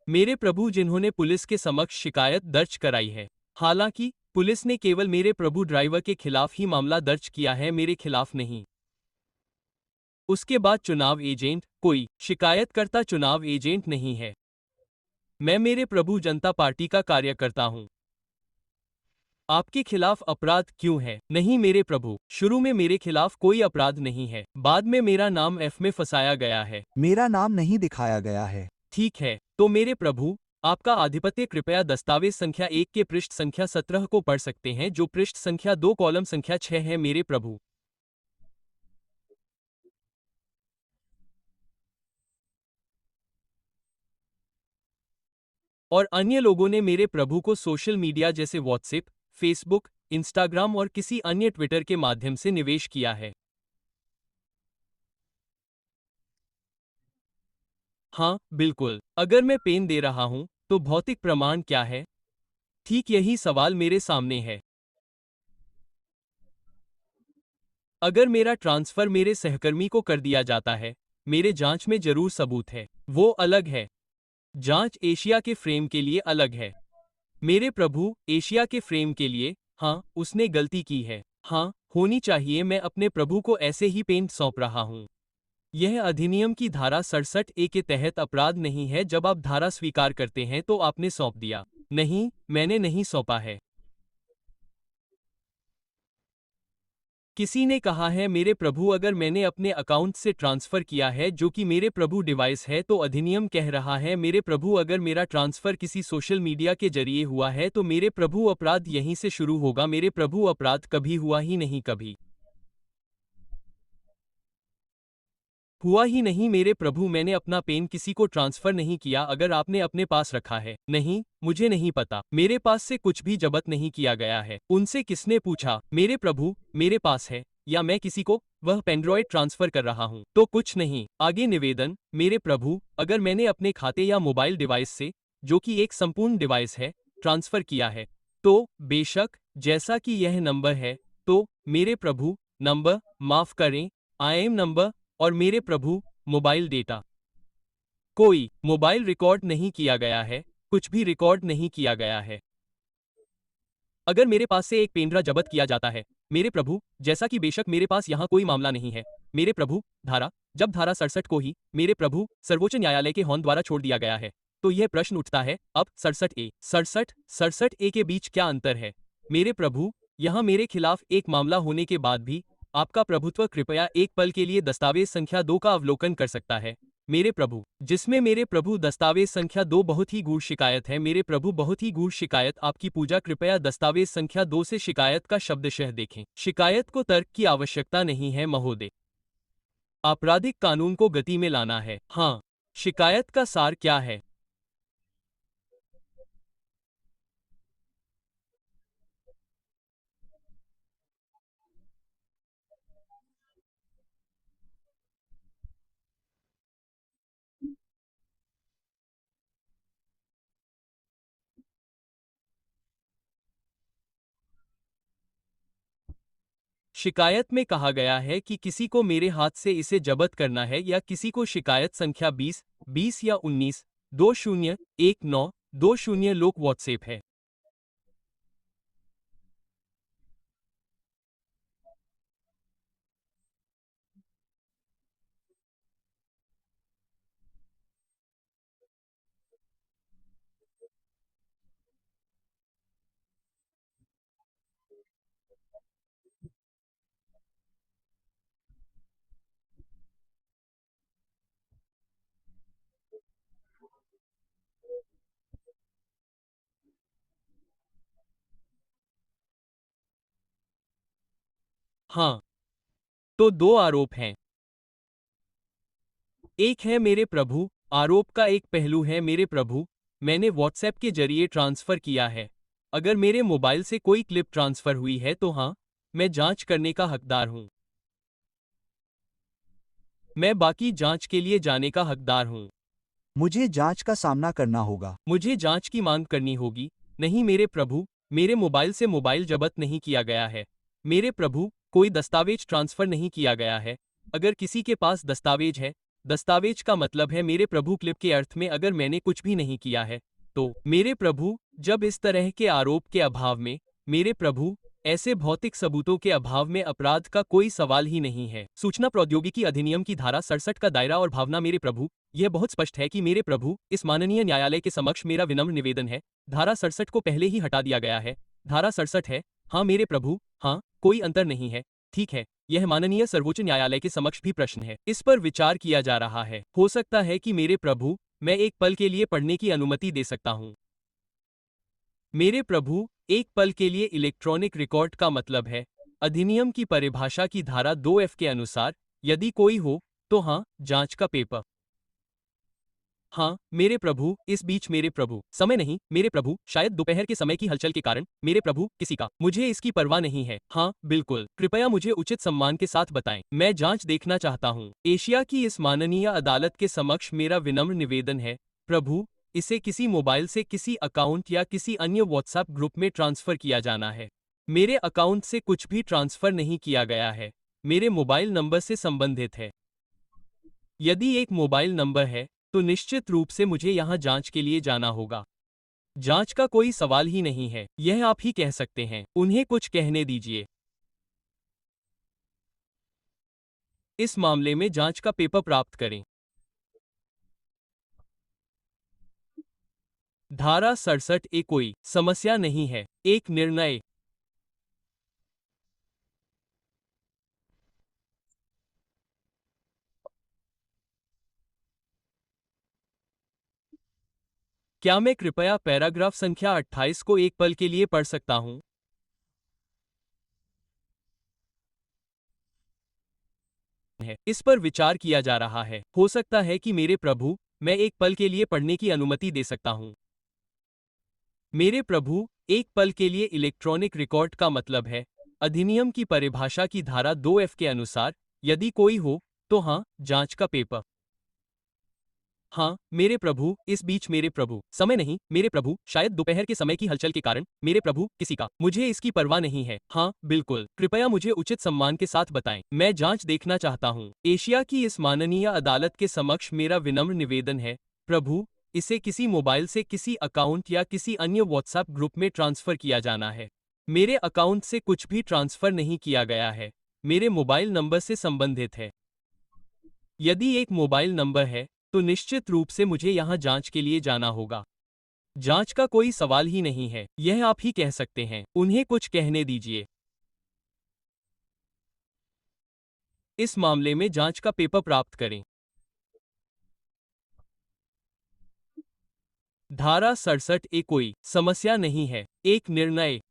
मेरे प्रभु, जिन्होंने पुलिस के समक्ष शिकायत दर्ज कराई है। हालांकि पुलिस ने केवल मेरे प्रभु ड्राइवर के खिलाफ ही मामला दर्ज किया है, मेरे खिलाफ नहीं। उसके बाद चुनाव एजेंट, कोई शिकायतकर्ता चुनाव एजेंट नहीं है। मैं मेरे प्रभु जनता पार्टी का कार्यकर्ता हूं। आपके खिलाफ अपराध क्यों है? नहीं मेरे प्रभु, शुरू में मेरे खिलाफ कोई अपराध नहीं है, बाद में मेरा नाम एफ में फंसाया गया है। मेरा नाम नहीं दिखाया गया है। ठीक है, तो मेरे प्रभु, आपका आधिपत्य, कृपया दस्तावेज संख्या 1 के पृष्ठ संख्या 17 को पढ़ सकते हैं, जो पृष्ठ संख्या 2 कॉलम संख्या 6 है मेरे प्रभु। और अन्य लोगों ने मेरे प्रभु को सोशल मीडिया जैसे व्हाट्सएप, फेसबुक, इंस्टाग्राम और किसी अन्य ट्विटर के माध्यम से निवेश किया है। हाँ, बिल्कुल। अगर मैं पेन दे रहा हूं, तो भौतिक प्रमाण क्या है? ठीक यही सवाल मेरे सामने है। अगर मेरा ट्रांसफर मेरे सहकर्मी को कर दिया जाता है, मेरे जांच में जरूर सबूत है। वो अलग है। जांच एशिया के फ्रेम के लिए अलग है। मेरे प्रभु, एशिया के फ्रेम के लिए, हाँ, उसने गलती की है। हाँ, होनी चाहिए। मैं अपने प्रभु को ऐसे ही पेन सौंप रहा हूँ। यह अधिनियम की धारा 67A के तहत अपराध नहीं है। जब आप धारा स्वीकार करते हैं तो आपने सौंप दिया। नहीं, मैंने नहीं सौंपा है। किसी ने कहा है मेरे प्रभु, अगर मैंने अपने अकाउंट से ट्रांसफर किया है जो कि मेरे प्रभु डिवाइस है, तो अधिनियम कह रहा है मेरे प्रभु, अगर मेरा ट्रांसफर किसी सोशल मीडिया के जरिए हुआ है तो मेरे प्रभु अपराध यहीं से शुरू होगा। मेरे प्रभु अपराध कभी हुआ ही नहीं, कभी हुआ ही नहीं मेरे प्रभु। मैंने अपना पेन किसी को ट्रांसफर नहीं किया। अगर आपने अपने पास रखा है, नहीं, मुझे नहीं पता। मेरे पास से कुछ भी जब्त नहीं किया गया है। उनसे किसने पूछा? मेरे प्रभु, मेरे पास है, या मैं किसी को वह पेनड्रॉइड ट्रांसफर कर रहा हूं, तो कुछ नहीं। आगे निवेदन, मेरे प्रभु, अगर मैंने अपने खाते या मोबाइल डिवाइस से, जो कि एक संपूर्ण डिवाइस है, ट्रांसफर किया है, तो बेशक, जैसा कि यह नंबर है, तो मेरे प्रभु, नंबर, माफ करें, IM नंबर, और मेरे प्रभु, मोबाइल डेटा। कोई मोबाइल रिकॉर्ड नहीं किया गया है, कुछ भी रिकॉर्ड नहीं किया गया है। अगर मेरे पास से एक पेनड्राइव जब्त किया जाता है, मेरे प्रभु, जैसा कि बेशक मेरे पास यहाँ कोई मामला नहीं है, मेरे प्रभु, जब धारा 67 को ही, मेरे प्रभु, सर्वोच्च न्यायालय के हॉर्न द्वारा छोड़ दिया गया है, तो यह प्रश्न उठता है, अब 67A के बीच क्या अंतर है? मेरे प्रभु, यहाँ मेरे खिलाफ एक मामला होने के बाद भी आपका प्रभुत्व कृपया एक पल के लिए दस्तावेज संख्या 2 का अवलोकन कर सकता है, मेरे प्रभु, जिसमें मेरे प्रभु दस्तावेज संख्या 2 बहुत ही गूढ़ शिकायत है। मेरे प्रभु, बहुत ही गूढ़ शिकायत, आपकी पूजा। कृपया दस्तावेज संख्या 2 से शिकायत का शब्दशः देखें। शिकायत को तर्क की आवश्यकता नहीं है महोदय। आपराधिक कानून को गति में लाना है। हाँ, शिकायत का सार क्या है? शिकायत में कहा गया है कि किसी को मेरे हाथ से इसे जब्त करना है, या किसी को शिकायत संख्या 20 या 19-20-19-20 लोक व्हाट्सएप है। हाँ, तो दो आरोप हैं। एक है मेरे प्रभु, आरोप का एक पहलू है मेरे प्रभु, मैंने व्हाट्सएप के जरिए ट्रांसफर किया है। अगर मेरे मोबाइल से कोई क्लिप ट्रांसफर हुई है तो हाँ, मैं जांच करने का हकदार हूं। मैं बाकी जांच के लिए जाने का हकदार हूं। मुझे जांच का सामना करना होगा। मुझे जांच की मांग करनी होगी। नहीं मेरे प्रभु, मेरे मोबाइल से मोबाइल जब्त नहीं किया गया है। मेरे प्रभु, कोई दस्तावेज ट्रांसफर नहीं किया गया है। अगर किसी के पास दस्तावेज है, दस्तावेज का मतलब है मेरे प्रभु क्लिप के अर्थ में अगर मैंने कुछ भी नहीं किया है तो मेरे प्रभु जब इस तरह के आरोप के अभाव में मेरे प्रभु ऐसे भौतिक सबूतों के अभाव में अपराध का कोई सवाल ही नहीं है। सूचना प्रौद्योगिकी अधिनियम की धारा 67 का दायरा और भावना मेरे प्रभु, यह बहुत स्पष्ट है कि मेरे प्रभु इस माननीय न्यायालय के समक्ष मेरा विनम्र निवेदन है। धारा 67 को पहले ही हटा दिया गया है। धारा 67 है, हाँ मेरे प्रभु, हाँ, कोई अंतर नहीं है। ठीक है, यह माननीय सर्वोच्च न्यायालय के समक्ष भी प्रश्न है, इस पर विचार किया जा रहा है। हो सकता है कि मेरे प्रभु मैं एक पल के लिए पढ़ने की अनुमति दे सकता हूं। मेरे प्रभु एक पल के लिए इलेक्ट्रॉनिक रिकॉर्ड का मतलब है अधिनियम की परिभाषा की धारा 2F के अनुसार यदि कोई हो तो हाँ, जांच का पेपर। हाँ मेरे प्रभु, इस बीच मेरे प्रभु, समय नहीं मेरे प्रभु, शायद दोपहर के समय की हलचल के कारण मेरे प्रभु किसी का, मुझे इसकी परवाह नहीं है। हाँ बिल्कुल, कृपया मुझे उचित सम्मान के साथ बताएं, मैं जांच देखना चाहता हूँ। एशिया की इस माननीय अदालत के समक्ष मेरा विनम्र निवेदन है प्रभु, इसे किसी मोबाइल से किसी अकाउंट या किसी अन्य व्हाट्सएप ग्रुप में ट्रांसफर किया जाना है। मेरे अकाउंट से कुछ भी ट्रांसफर नहीं किया गया है, मेरे मोबाइल नंबर से संबंधित है। यदि एक मोबाइल नंबर है तो निश्चित रूप से मुझे यहां जांच के लिए जाना होगा। जांच का कोई सवाल ही नहीं है, यह आप ही कह सकते हैं, उन्हें कुछ कहने दीजिए। इस मामले में जांच का पेपर प्राप्त करें। धारा 67 ए, कोई समस्या नहीं है, एक निर्णय। क्या मैं कृपया पैराग्राफ संख्या 28 को एक पल के लिए पढ़ने की अनुमति दे सकता हूं? धारा 67 ए, कोई समस्या नहीं है, एक निर्णय। क्या मैं कृपया पैराग्राफ संख्या 28 को एक पल के लिए पढ़ सकता हूं? है, इस पर विचार किया जा रहा है। हो सकता है कि मेरे प्रभु मैं एक पल के लिए पढ़ने की अनुमति दे सकता हूं। मेरे प्रभु एक पल के लिए इलेक्ट्रॉनिक रिकॉर्ड का मतलब है अधिनियम की परिभाषा की धारा 2F के अनुसार यदि कोई हो तो हाँ, जांच का पेपर। हाँ मेरे प्रभु, इस बीच मेरे प्रभु, समय नहीं मेरे प्रभु, शायद दोपहर के समय की हलचल के कारण मेरे प्रभु किसी का, मुझे इसकी परवाह नहीं है। हाँ बिल्कुल, कृपया मुझे उचित सम्मान के साथ बताएं, मैं जांच देखना चाहता हूँ। एशिया की इस माननीय अदालत के समक्ष मेरा विनम्र निवेदन है प्रभु, इसे किसी मोबाइल से किसी अकाउंट या किसी अन्य व्हाट्सएप ग्रुप में ट्रांसफर किया जाना है। मेरे अकाउंट से कुछ भी ट्रांसफर नहीं किया गया है, मेरे मोबाइल नंबर से संबंधित है। यदि एक मोबाइल नंबर है तो निश्चित रूप से मुझे यहां जांच के लिए जाना होगा। जांच का कोई सवाल ही नहीं है, यह आप ही कह सकते हैं, उन्हें कुछ कहने दीजिए। इस मामले में जांच का पेपर प्राप्त करें। धारा 67 ए, कोई समस्या नहीं है, एक निर्णय।